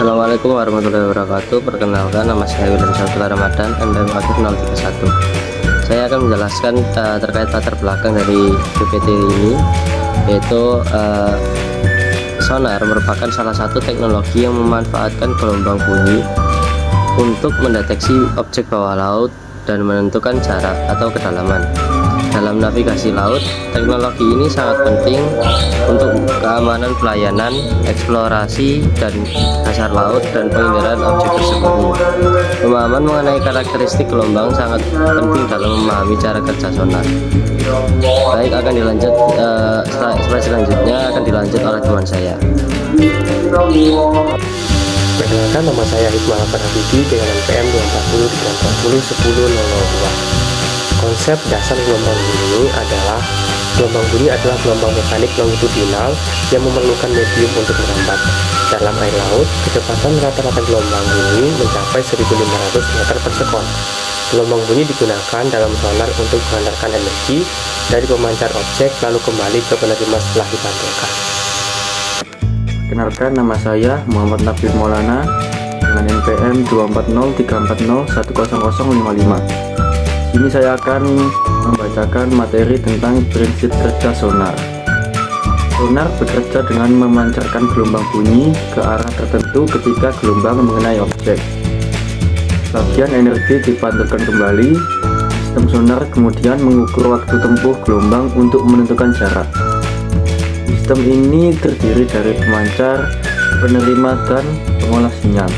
Assalamualaikum warahmatullahi wabarakatuh. Perkenalkan, nama saya William Saudara Ramadan, NPM 031. Saya akan menjelaskan terkait latar belakang dari PPT ini, yaitu sonar merupakan salah satu teknologi yang memanfaatkan gelombang bunyi untuk mendeteksi objek bawah laut dan menentukan jarak atau kedalaman. Dalam navigasi laut, teknologi ini sangat penting untuk keamanan pelayanan, eksplorasi dan dasar laut dan penginderaan objek tersebut. Pemahaman mengenai karakteristik gelombang sangat penting dalam memahami cara kerja sonar. Baik, akan dilanjut slide selanjutnya akan dilanjut oleh teman saya. Perkenalkan, nama saya Hikmal Farhadi dengan NPM 240 Konsep dasar gelombang bunyi adalah gelombang mekanik longitudinal yang memerlukan medium untuk merambat. Dalam air laut, kecepatan rata-rata gelombang bunyi mencapai 1.500 meter per sekon. Gelombang bunyi digunakan dalam sonar untuk mengantarkan energi dari pemancar objek lalu kembali ke penerima setelah dipantulkan. Kenalkan, nama saya Muhammad Nabil Maulana dengan NPM 24034010055. Ini saya akan membacakan materi tentang prinsip kerja sonar. Sonar bekerja dengan memancarkan gelombang bunyi ke arah tertentu ketika gelombang mengenai objek. Bagian energi dipantulkan kembali. Sistem sonar kemudian mengukur waktu tempuh gelombang untuk menentukan jarak. Sistem ini terdiri dari pemancar, penerima, dan pengolah sinyal.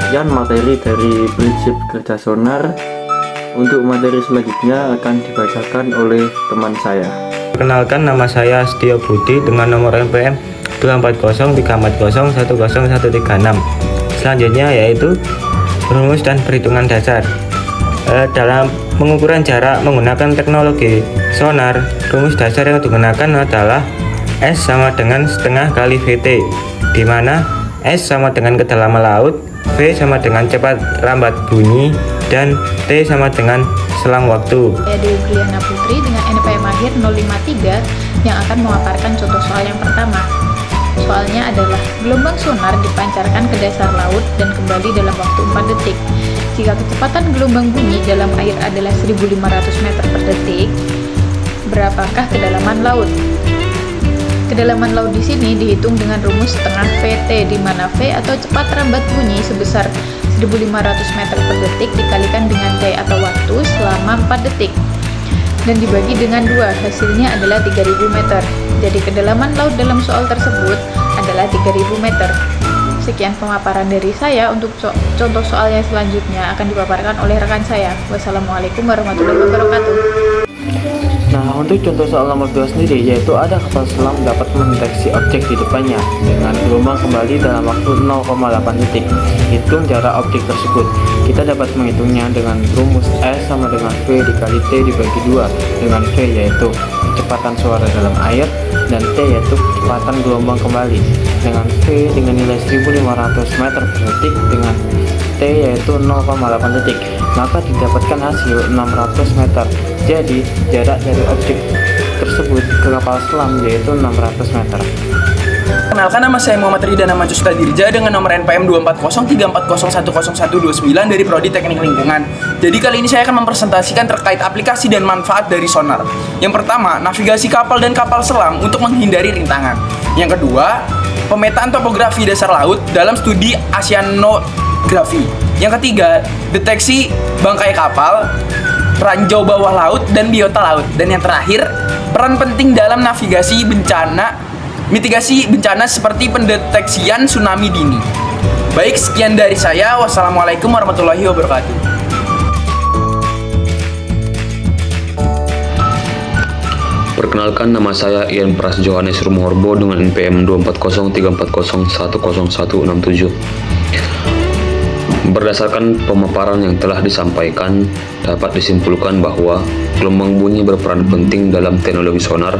Sekian materi dari prinsip kerja sonar. Untuk materi selanjutnya akan dibacakan oleh teman saya. Perkenalkan, nama saya Setio Budi dengan nomor NPM 24034010136. Selanjutnya yaitu rumus dan perhitungan dasar. Dalam pengukuran jarak menggunakan teknologi sonar, rumus dasar yang digunakan adalah S sama dengan setengah kali VT, di mana S sama dengan kedalaman laut, V sama dengan cepat rambat bunyi, dan T sama dengan selang waktu. Saya Dewi Briana Putri dengan NPM akhir 053 yang akan memaparkan contoh soal yang pertama. Soalnya adalah gelombang sonar dipancarkan ke dasar laut dan kembali dalam waktu 4 detik. Jika kecepatan gelombang bunyi dalam air adalah 1.500 meter per detik, berapakah kedalaman laut? Kedalaman laut di sini dihitung dengan rumus setengah VT, di mana V atau cepat rambat bunyi sebesar 1.500 meter per detik dikalikan dengan T atau waktu selama 4 detik dan dibagi dengan 2, hasilnya adalah 3.000 meter. Jadi kedalaman laut dalam soal tersebut adalah 3.000 meter. Sekian pemaparan dari saya. Untuk contoh soal yang selanjutnya akan dipaparkan oleh rekan saya. Wassalamualaikum warahmatullahi wabarakatuh. Nah, untuk contoh soal nomor 2 sendiri, yaitu ada kapal selam dapat mendeteksi objek di depannya dengan gelombang kembali dalam waktu 0,8 detik. Hitung jarak objek tersebut. Kita dapat menghitungnya dengan rumus S sama dengan V dikali T dibagi 2, dengan V yaitu kecepatan suara dalam air dan T yaitu kecepatan gelombang kembali, dengan V dengan nilai 1.500 meter per detik dengan T yaitu 0,8 detik, maka didapatkan hasil 600 meter. Jadi jarak dari objek tersebut ke kapal selam yaitu 600 meter. Kenalkan, nama saya Muhammad Rida Namajus Dirja dengan nomor NPM 24034010129 dari Prodi Teknik Lingkungan. Jadi kali ini saya akan mempresentasikan terkait aplikasi dan manfaat dari sonar. Yang pertama, navigasi kapal dan kapal selam untuk menghindari rintangan. Yang kedua, pemetaan topografi dasar laut dalam studi oceanografi. Yang ketiga, deteksi bangkai kapal, ranjau bawah laut, dan biota laut. Dan yang terakhir, peran penting dalam mitigasi bencana seperti pendeteksian tsunami dini. Baik, sekian dari saya. Wassalamualaikum warahmatullahi wabarakatuh. Perkenalkan, nama saya Ian Pras Johannes Rumorbo dengan NPM 24034010167. Berdasarkan pemaparan yang telah disampaikan, dapat disimpulkan bahwa gelombang bunyi berperan penting dalam teknologi sonar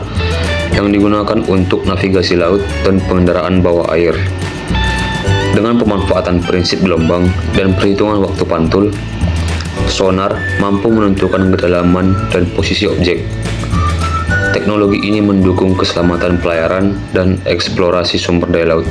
yang digunakan untuk navigasi laut dan pengendaraan bawah air. Dengan pemanfaatan prinsip gelombang dan perhitungan waktu pantul, sonar mampu menentukan kedalaman dan posisi objek. Teknologi ini mendukung keselamatan pelayaran dan eksplorasi sumber daya laut.